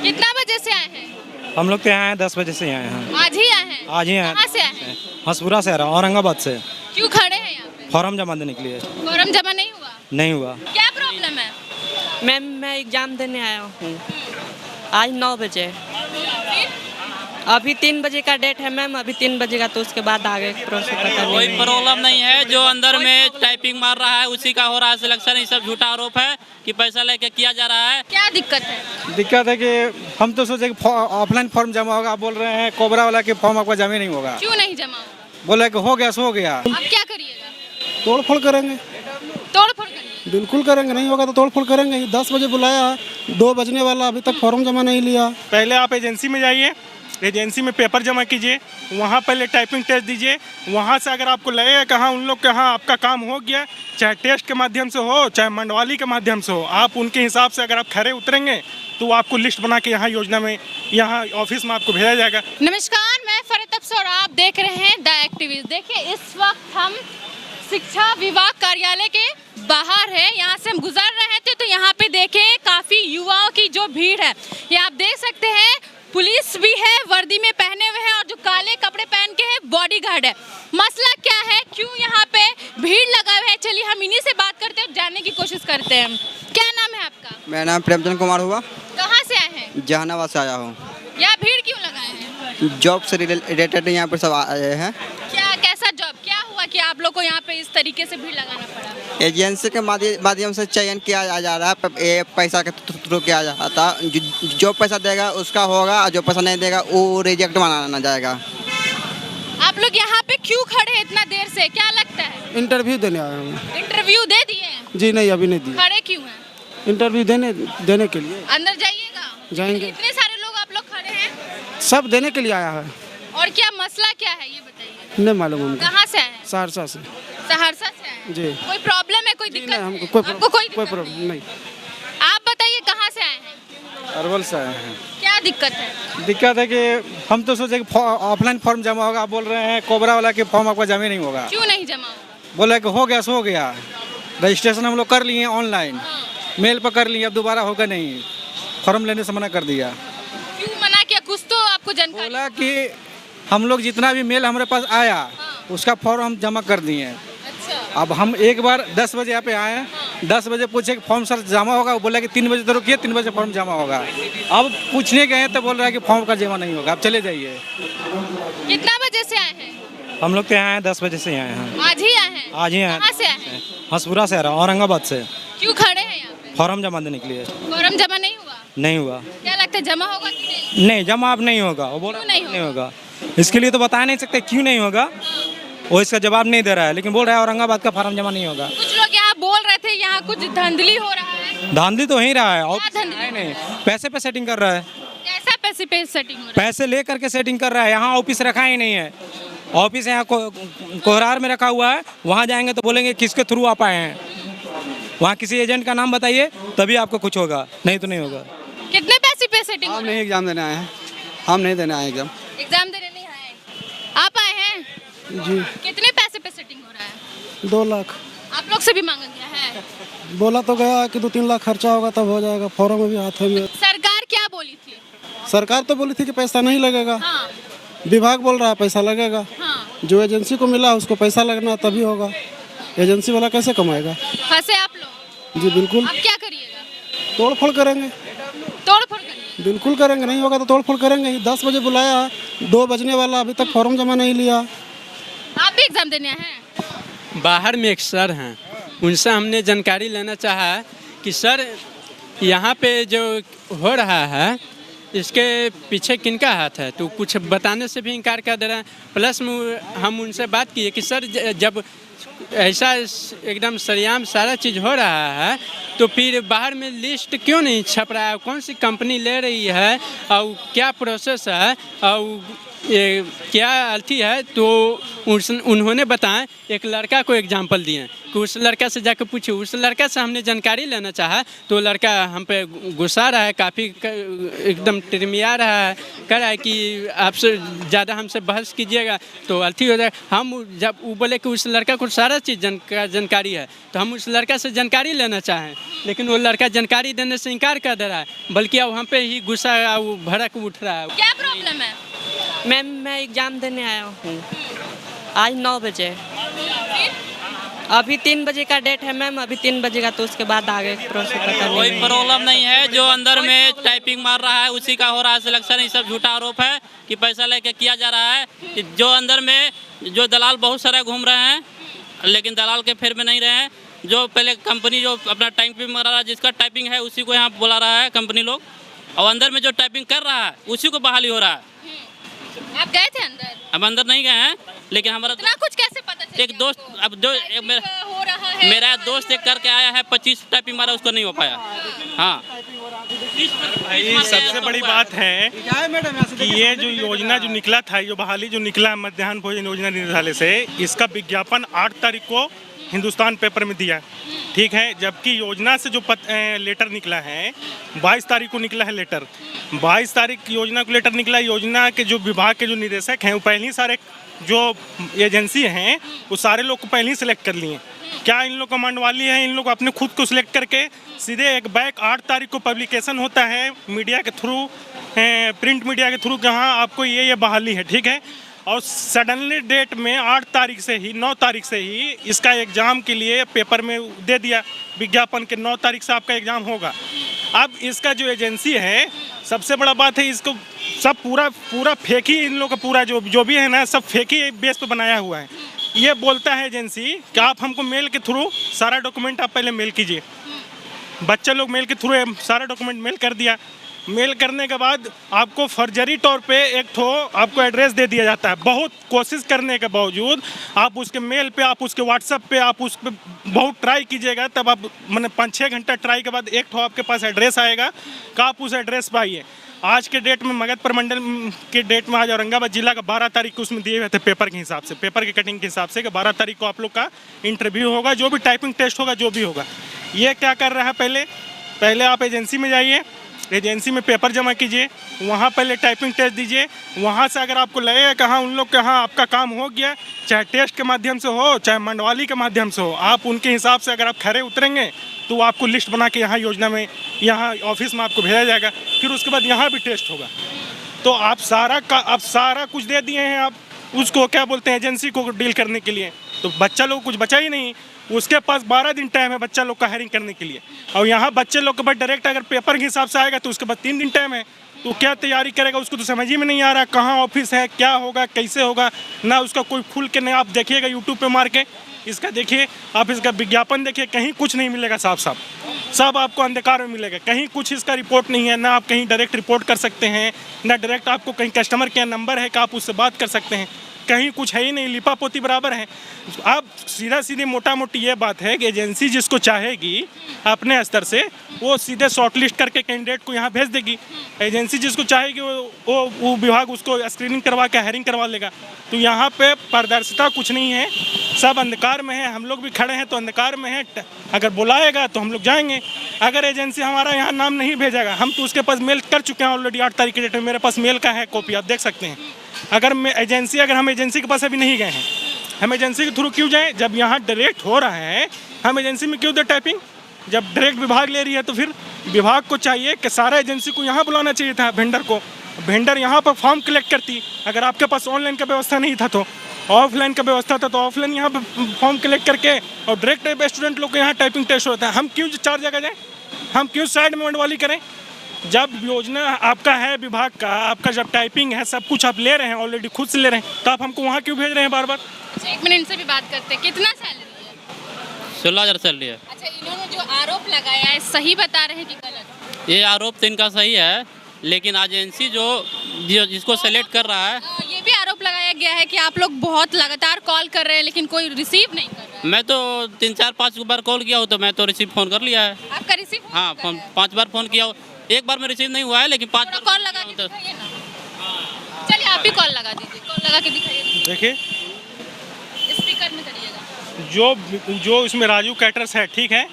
कितना बजे से आए हैं? हम लोग तो यहाँ आए 10 बजे से आए हैं। आज ही आए हैं? आज ही आए कहाँ से आए हैं? हंसपुरा से आ रहा हूँ, औरंगाबाद से। क्यों खड़े हैं यहाँ पे? फॉर्म जमा देने के लिए। फॉर्म जमा नहीं हुआ? नहीं हुआ। क्या प्रॉब्लम है? मैम मैं एग्ज़ाम देने आया हूँ आज 9 बजे। अभी 3 बजे का डेट है मैम, अभी 3 बजे का, तो उसके बाद आगे प्रोसेस पता कोई नहीं। प्रॉब्लम नहीं है। जो अंदर में टाइपिंग मार रहा है उसी का हो रहा है सिलेक्शन। ये सब झूठा आरोप है कि पैसा लेके किया जा रहा है। क्या दिक्कत है? दिक्कत है कि हम तो सोचे कि ऑफलाइन फॉर्म जमा होगा, आप बोल रहे हैं कोबरा वाला कि फॉर्म आपका जमा नहीं होगा। क्यों नहीं जमा हुआ? बोला कि हो गया सो हो गया। अब क्या करिएगा? तोड़ फोड़ करेंगे, तोड़-फोड़ करिए। बिल्कुल करेंगे, नहीं होगा तो तोड़ फोड़ करेंगे ही। 10 बजे बुलाया है, 2 बजने वाला, अभी तक फॉर्म जमा नहीं लिया। पहले आप एजेंसी में जाइए, एजेंसी में पेपर जमा कीजिए, वहाँ पहले टाइपिंग टेस्ट दीजिए। वहाँ से अगर आपको लगेगा कहाँ उन लोग के यहाँ आपका काम हो गया, चाहे टेस्ट के माध्यम से हो चाहे मंडवाली के माध्यम से हो, आप उनके हिसाब से अगर आप खरे उतरेंगे तो आपको लिस्ट बना के यहाँ योजना में, यहाँ ऑफिस में आपको भेजा जाएगा। नमस्कार, मैं फरीद अफसर और आप देख रहे हैं द एक्टिविस्ट। देखिए इस वक्त हम शिक्षा विभाग कार्यालय के बाहर है, यहाँ से हम गुजर रहे थे तो यहाँ पे देखें काफ़ी युवाओं की जो भीड़ है, ये आप देख सकते हैं। पुलिस भी है, वर्दी में पहने हुए हैं, और जो काले कपड़े पहन के है बॉडीगार्ड है। मसला क्या है, क्यों यहाँ पे भीड़ लगा हुआ है? चलिए हम इन्हीं से बात करते हैं, जानने की कोशिश करते हैं। क्या नाम है आपका? मेरा नाम प्रेमचंद कुमार हुआ। कहाँ से आए हैं? जहानाबाद से आया हूँ। यहाँ भीड़ क्यों लगाए हैं? जॉब से रिलेटेड यहाँ पर सब आए हैं। क्या कैसा जॉब, क्या हुआ कि आप लोग को यहाँ पे इस तरीके से भीड़ लगाना पड़ा? एजेंसी के माध्यम से चयन किया जा रहा है, ये पैसा के थ्रू किया जाता है। जो पैसा देगा उसका होगा, और जो पैसा नहीं देगा वो रिजेक्ट माना जाएगा। आप लोग यहाँ पे क्यों खड़े हैं इतना देर से, क्या लगता है? इंटरव्यू देने आया हूँ। इंटरव्यू दे दिए? जी नहीं, अभी नहीं दिया। खड़े क्यों हैं? इंटरव्यू देने के लिए अंदर जाइएगा? जाएंगे। इतने सारे लोग आप लोग खड़े हैं, सब देने के लिए आया है। और क्या मसला क्या है ये बताइए। नहीं मालूम हमको। कहाँ से आए हैं? सहरसा से। सहरसा से आए हैं? जी। कोई प्रॉब्लम है, कोई दिक्कत नहीं, है? हमको कोई आपको कोई प्रॉब्लम नहीं। आप बताइए कहाँ से आए हैं? अरवल से आए हैं। क्या दिक्कत है? दिक्कत है कि हम तो सोचे कि ऑफलाइन फॉर्म जमा होगा, आप बोल रहे हैं कोबरा वाला कि फॉर्म आपका जमा नहीं होगा। क्यों नहीं जमा हुआ? बोला कि हो गया सो हो गया। रजिस्ट्रेशन हम लोग कर लिए ऑनलाइन, मेल पर कर लिए, अब दोबारा होगा नहीं, फॉर्म लेने से मना कर दिया। क्यों मना किया, कुछ तो आपको जानकारी? बोला कि हम लोग जितना भी मेल हमारे पास आया उसका फॉर्म हम जमा कर दिए हैं। अच्छा। अब हम एक बार 10 बजे यहाँ पे आए हैं, 10 बजे पूछे कि फॉर्म सर जमा होगा, वो बोला कि 3 बजे तो रुकिए, 3 बजे फॉर्म जमा होगा। अब पूछने गए तो बोल रहा है कि फॉर्म का जमा नहीं होगा, अब चले जाइए। कितना बजे से आए हैं? हम लोग तो यहाँ आए 10 बजे से आए हैं। आज ही आए हैं? आज ही आए। कहाँ से आए हैं? हंसपुरा से आ रहा हूँ, औरंगाबाद से। क्यों खड़े हैं यहाँ पे? फॉर्म जमा देने के लिए। फॉर्म जमा नहीं हुआ? नहीं हुआ। क्या लगता है जमा होगा कि नहीं? नहीं, जमा अब नहीं होगा। वो बोल क्यों रहा नहीं नहीं होगा। इसके लिए तो बता नहीं सकते क्यों नहीं होगा, वो इसका जवाब नहीं दे रहा है, लेकिन बोल रहा है औरंगाबाद का फॉर्म जमा नहीं होगा। कुछ लोग यहाँ बोल रहे थे यहाँ कुछ धांधली हो रहा है। धांधली तो हो ही रहा है, और क्या धांधली? नहीं, पैसे पे सेटिंग कर रहा है। कैसा पैसे पे सेटिंग हो रहा है? पैसे ले करके सेटिंग कर रहा है। यहाँ ऑफिस रखा ही नहीं है, ऑफिस यहाँ कोहरार में रखा हुआ है। वहाँ जाएंगे तो बोलेंगे किसके थ्रू आप आए हैं, वहाँ किसी एजेंट का नाम बताइए तभी आपको कुछ होगा, नहीं तो नहीं होगा। कितने पैसे पे सेटिंग हो हम रहा है? नहीं एग्जाम देने आए हैं, हम नहीं देने आए एग्जाम। एग्जाम देने नहीं आए, आप आए हैं? जी। कितने पैसे पे सेटिंग हो रहा है? 2 लाख आप लोग से भी मांगा गया है? बोला तो गया कि 2-3 लाख खर्चा होगा तब हो जाएगा। फॉर्म अभी हाथ में। सरकार क्या बोली थी? सरकार तो बोली थी कि पैसा नहीं लगेगा, हाँ विभाग बोल रहा है पैसा लगेगा। हाँ। जो एजेंसी को मिला उसको पैसा लगना तभी होगा, एजेंसी वाला कैसे कमाएगा। फंसे आप लोग? जी बिल्कुल। अब क्या करिएगा? तोड़ फोड़ करेंगे, तोड़ फोड़ करिए। बिल्कुल करेंगे, नहीं होगा तो तोड़ फोड़ करेंगे ही। 10 बजे बुलाया है, 2 बजने वाला, अभी तक फॉर्म जमा नहीं लिया। आप भी एग्जाम देने आए हैं? बाहर में एक सर हैं, उनसे हमने जानकारी लेना चाहा कि सर यहाँ पे जो हो रहा है इसके पीछे किनका हाथ है, तो कुछ बताने से भी इनकार कर दे रहे हैं। प्लस में हम उनसे बात किए कि सर जब ऐसा एकदम सरेआम सारा चीज़ हो रहा है तो फिर बाहर में लिस्ट क्यों नहीं छप रहा है, कौन सी कंपनी ले रही है और क्या प्रोसेस है, और ये क्या अर्थी है तो उन्होंने बताया, एक लड़का को एग्जाम्पल दिए कि उस लड़का से जाकर पूछे, उस लड़का से हमने जानकारी लेना चाहा तो लड़का हम पे गुस्सा रहा है, काफ़ी एकदम टिरमिया रहा है, कह रहा है कि आपसे ज़्यादा हमसे बहस कीजिएगा तो अर्थी हो जाएगा। हम जब वो बोले कि उस लड़का को सारा चीज़ जानकारी है तो हम उस लड़का से जानकारी लेना चाहें, लेकिन वो लड़का जानकारी देने से इनकार कर दे रहा है, बल्कि अब हम पे ही गुस्सा भड़क उठ रहा है। क्या प्रॉब्लम है? मैम मैं एग्ज़ाम देने आया हूँ आज 9 बजे। अभी 3 बजे का डेट है मैम, अभी 3 बजे का तो उसके बाद आगे प्रोसेस पता कोई नहीं। प्रॉब्लम नहीं है, जो अंदर में टाइपिंग मार रहा है उसी का हो रहा है सिलेक्शन। ये सब झूठा आरोप है कि पैसा लेके किया जा रहा है। जो अंदर में जो दलाल बहुत सारे घूम रहे हैं, लेकिन दलाल के फेर में नहीं रहे हैं। जो पहले कंपनी जो अपना टाइपिंग मार रहा है, जिसका टाइपिंग है उसी को यहाँ बुला रहा है कंपनी लोग, और अंदर में जो टाइपिंग कर रहा है उसी को बहाली हो रहा है। आप गए थे अंदर? हम अंदर नहीं गए हैं, लेकिन हमारा इतना कुछ कैसे पता चल एक गया दोस्त आपको? अब जो हो रहा है, मेरा दोस्त एक करके आया है, 25 टाइपिंग मारा, उसको नहीं हो पाया। हाँ, भाई सबसे बड़ी बात है कि ये जो योजना जो निकला था, जो बहाली जो निकला मध्याह्न भोजन योजना निदेशालय से, इसका विज्ञापन 8 तारीख को हिंदुस्तान पेपर में दिया, ठीक है। जबकि योजना से जो लेटर निकला है 22 तारीख को निकला है लेटर। 22 तारीख योजना को लेटर निकला। योजना के जो विभाग के जो निदेशक हैं वो पहले ही सारे जो एजेंसी हैं वो सारे लोग को पहले ही सिलेक्ट कर लिए। क्या इन लोग का मंडवाली है, इन लोग अपने खुद को सिलेक्ट करके सीधे एक बैक 8 तारीख को पब्लिकेशन होता है मीडिया के थ्रू, प्रिंट मीडिया के थ्रू, जहाँ आपको ये बहाली है, ठीक है। और सडनली डेट में 8 तारीख से ही 9 तारीख से ही इसका एग्ज़ाम के लिए पेपर में दे दिया विज्ञापन के 9 तारीख से आपका एग्ज़ाम होगा। अब इसका जो एजेंसी है, सबसे बड़ा बात है इसको सब पूरा फेक ही इन लोग का पूरा जो भी है ना, सब फेक ही बेस पे बनाया हुआ है। ये बोलता है एजेंसी कि आप हमको मेल के थ्रू सारा डॉक्यूमेंट आप पहले मेल कीजिए। बच्चे लोग मेल के थ्रू सारा डॉक्यूमेंट मेल कर दिया। मेल करने के बाद आपको फर्जरी तौर पे एक ठो आपको एड्रेस दे दिया जाता है। बहुत कोशिश करने के बावजूद आप उसके मेल पे, आप उसके व्हाट्सएप पे, आप उस पर बहुत ट्राई कीजिएगा, तब आप मैंने 5-6 घंटा ट्राई के बाद एक ठो आपके पास एड्रेस आएगा कि आप उस एड्रेस पर आइए। आज के डेट में मगध प्रमंडल के डेट में आज औरंगाबाद जिला का 12 तारीख को उसमें दिए हुए थे पेपर के हिसाब से, पेपर की कटिंग के हिसाब से कि 12 तारीख को आप लोग का इंटरव्यू होगा, जो भी टाइपिंग टेस्ट होगा, जो भी होगा। ये क्या कर रहा है, पहले आप एजेंसी में जाइए, एजेंसी में पेपर जमा कीजिए, वहाँ पहले टाइपिंग टेस्ट दीजिए। वहाँ से अगर आपको लगेगा कहाँ उन लोग के यहाँ आपका काम हो गया, चाहे टेस्ट के माध्यम से हो, चाहे मंडवाली के माध्यम से हो, आप उनके हिसाब से अगर आप खरे उतरेंगे तो वो आपको लिस्ट बना के यहाँ योजना में, यहाँ ऑफिस में आपको भेजा जाएगा। फिर उसके बाद यहाँ भी टेस्ट होगा। तो आप सारा कुछ दे दिए हैं आप उसको, क्या बोलते हैं, एजेंसी को डील करने के लिए। तो बच्चा लोग कुछ बचा ही नहीं। उसके पास 12 दिन टाइम है बच्चा लोग का हायरिंग करने के लिए, और यहाँ बच्चे लोग के पास डायरेक्ट अगर पेपर के हिसाब से आएगा तो उसके पास 3 दिन टाइम है। तो क्या तैयारी करेगा, उसको तो समझ ही में नहीं आ रहा कहाँ ऑफिस है, क्या होगा, कैसे होगा ना। उसका कोई खुल के नहीं, आप देखिएगा यूट्यूब पे मार के इसका देखिए, आप इसका विज्ञापन देखिए, कहीं कुछ नहीं मिलेगा। साफ सब आपको अंधकार में मिलेगा। कहीं कुछ इसका रिपोर्ट नहीं है, ना आप कहीं डायरेक्ट रिपोर्ट कर सकते हैं, ना डायरेक्ट आपको कहीं कस्टमर केयर नंबर है कि आप उससे बात कर सकते हैं। कहीं कुछ है ही नहीं, लिपा पोती बराबर है। अब सीधी मोटा मोटी ये बात है कि एजेंसी जिसको चाहेगी अपने स्तर से वो सीधे शॉर्टलिस्ट करके कैंडिडेट को यहाँ भेज देगी। एजेंसी जिसको चाहेगी वो विभाग उसको स्क्रीनिंग करवा के हायरिंग करवा लेगा। तो यहाँ पे पारदर्शिता कुछ नहीं है, सब अंधकार में है। हम लोग भी खड़े हैं तो अंधकार में है। अगर बुलाएगा तो हम लोग जाएंगे। अगर एजेंसी हमारा यहाँ नाम नहीं भेजेगा, हम तो उसके पास मेल कर चुके हैं ऑलरेडी 8 तारीख की डेट में। मेरे पास मेल का है कॉपी, आप देख सकते हैं। अगर हम एजेंसी के पास अभी नहीं गए हैं, हम एजेंसी के थ्रू क्यों जाएं? जब यहाँ डायरेक्ट हो रहा है, हम एजेंसी में क्यों दे टाइपिंग? जब डायरेक्ट विभाग ले रही है तो फिर विभाग को चाहिए कि सारा एजेंसी को यहाँ बुलाना चाहिए था, वेंडर को। वेंडर यहाँ पर फॉर्म कलेक्ट करती। अगर आपके पास ऑनलाइन का व्यवस्था नहीं था तो ऑफलाइन का व्यवस्था था, तो ऑफलाइन यहाँ पर फॉर्म कलेक्ट करके और डायरेक्ट स्टूडेंट लोग को यहाँ टाइपिंग टेस्ट होता है। हम क्यों 4 जगह जाएँ? हम क्यों साइड में मंडवाली करें? जब योजना आपका है विभाग का, आपका जब टाइपिंग है, सब कुछ आप ले रहे हैं, ऑलरेडी खुद से ले रहे हैं, तो आप हमको वहाँ क्यों भेज रहे हैं बार बार? 1 मिनट से भी बात करते हैं। कितना सैलरी है? 16,000 सैलरी है। अच्छा, इन्होंने जो आरोप लगाया है सही बता रहे हैं कि गलत? ये आरोप तो इनका सही है, लेकिन एजेंसी जिसको सेलेक्ट कर रहा है, ये भी आरोप लगाया गया है कि आप लोग बहुत लगातार कॉल कर रहे हैं लेकिन कोई रिसीव नहीं कर रहा है। मैं तो 3-4-5 बार कॉल किया हूँ, तो मैं तो रिसीव फ़ोन कर लिया है। आपका रिसीव? हाँ, 5 बार फ़ोन किया हूँ, 1 बार में रिसीव नहीं हुआ है, लेकिन 5 बार कॉल लगा के दिखाइए ना। चलिए आप भी कॉल लगा दीजिए, कॉल लगा के दिखाइए, देखिए स्पीकर में करिएगा। जो इसमें राजू कैटर्स है, ठीक है,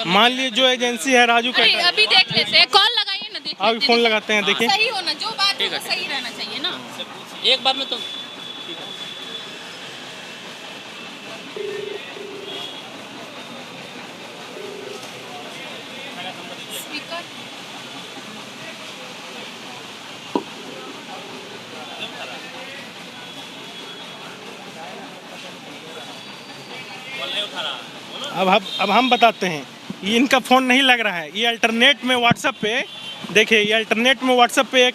मान लीजिए जो एजेंसी है राजू अरे कैटर्स, अभी देख लेते हैं, कॉल लगाइए ना, देखिए अभी फोन लगाते हैं, देखिए सही होना, जो बात हो वो सही रहना चाहिए ना। एक बार में तो स्पीकर अब हम बताते हैं, ये इनका फ़ोन नहीं लग रहा है, ये अल्टरनेट में व्हाट्सएप पे, देखिए ये अल्टरनेट में व्हाट्सएप पे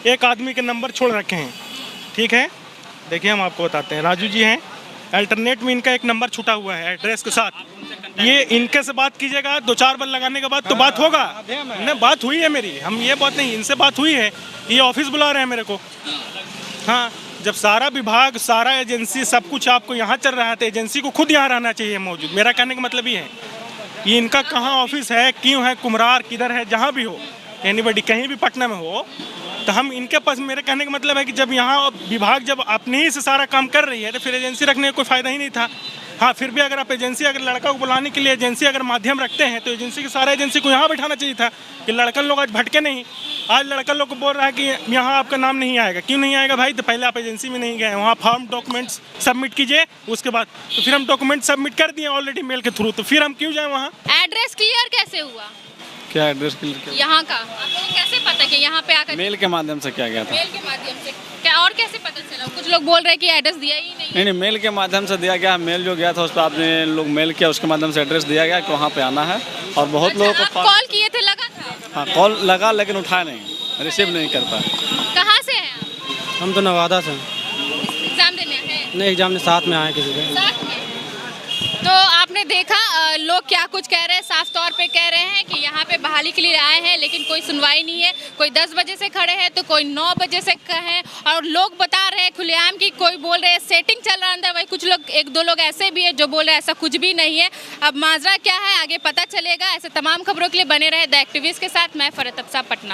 एक आदमी के नंबर छोड़ रखे हैं, ठीक है, देखिए हम आपको बताते हैं, राजू जी हैं, अल्टरनेट में इनका एक नंबर छूटा हुआ है एड्रेस के साथ, ये इनके से बात कीजिएगा, 2-4 बार लगाने के बाद तो बात होगा, नहीं बात हुई है मेरी, हम ये बात नहीं, इनसे बात हुई है, ये ऑफिस बुला रहे हैं मेरे को। हाँ, जब सारा विभाग, सारा एजेंसी, सब कुछ आपको यहाँ चल रहा है तो एजेंसी को खुद यहाँ रहना चाहिए मौजूद, मेरा कहने का मतलब ये है। ये इनका कहाँ ऑफिस है, क्यों है, कुम्हरार किधर है, जहाँ भी हो, एनीबडी कहीं भी पटना में हो, तो हम इनके पास, मेरे कहने का मतलब है कि जब यहाँ विभाग जब अपने ही से सारा काम कर रही है तो फिर एजेंसी रखने का कोई फ़ायदा ही नहीं था। हाँ, फिर भी अगर आप एजेंसी, अगर लड़का को बुलाने के लिए एजेंसी अगर माध्यम रखते हैं तो एजेंसी के सारा एजेंसी को यहाँ बैठाना चाहिए था कि लड़कन लोग आज भटके नहीं। आज लड़का लोग को बोल रहा है कि यहाँ आपका नाम नहीं आएगा, क्यों नहीं आएगा भाई, तो पहले आप एजेंसी में नहीं गए, वहाँ फॉर्म डॉक्यूमेंट्स सबमिट कीजिए, उसके बाद तो फिर हम डॉक्यूमेंट सबमिट कर दिए ऑलरेडी मेल के थ्रू, तो फिर हम क्यों जाएँ वहाँ। एड्रेस क्लियर कैसे हुआ क्या एड्रेस क्लियर यहाँ का, आपको कैसे पता कि यहाँ पे आकर मेल के माध्यम से क्या गया था? मेल के माध्यम से क्या, और कैसे पता चला? कुछ लोग बोल रहे हैं कि एड्रेस दिया ही नहीं। नहीं, मेल के माध्यम से दिया गया, मेल जो गया था उस पर आपने लोग मेल किया, उसके माध्यम से एड्रेस दिया गया कि वहाँ पे आना है, और बहुत लोगों को आप कॉल किए थे, लगा था? हाँ, कॉल लगा लेकिन उठाया नहीं, रिसीव नहीं कर पाए। कहाँ से हैं आप? हम तो नवादा से एग्जाम देने हैं? नहीं, एग्जाम में साथ में आए किसी के। साथ में। तो आपने देखा लोग क्या कुछ कह रहे हैं, साफ तौर पे कह रहे हैं कि यहाँ पे बहाली के लिए आए हैं लेकिन कोई सुनवाई नहीं है। कोई 10 बजे से खड़े हैं तो कोई 9 बजे से हैं, और लोग बता रहे हैं खुलेआम कि कोई बोल रहे हैं सेटिंग चल रहा है अंदर, वही कुछ लोग, 1-2 लोग ऐसे भी है जो बोल रहे हैं ऐसा कुछ भी नहीं है। अब माजरा क्या है आगे पता चलेगा। ऐसे तमाम खबरों के लिए बने रहे द एक्टिविस्ट के साथ। मैं फरहत अफसा, पटना।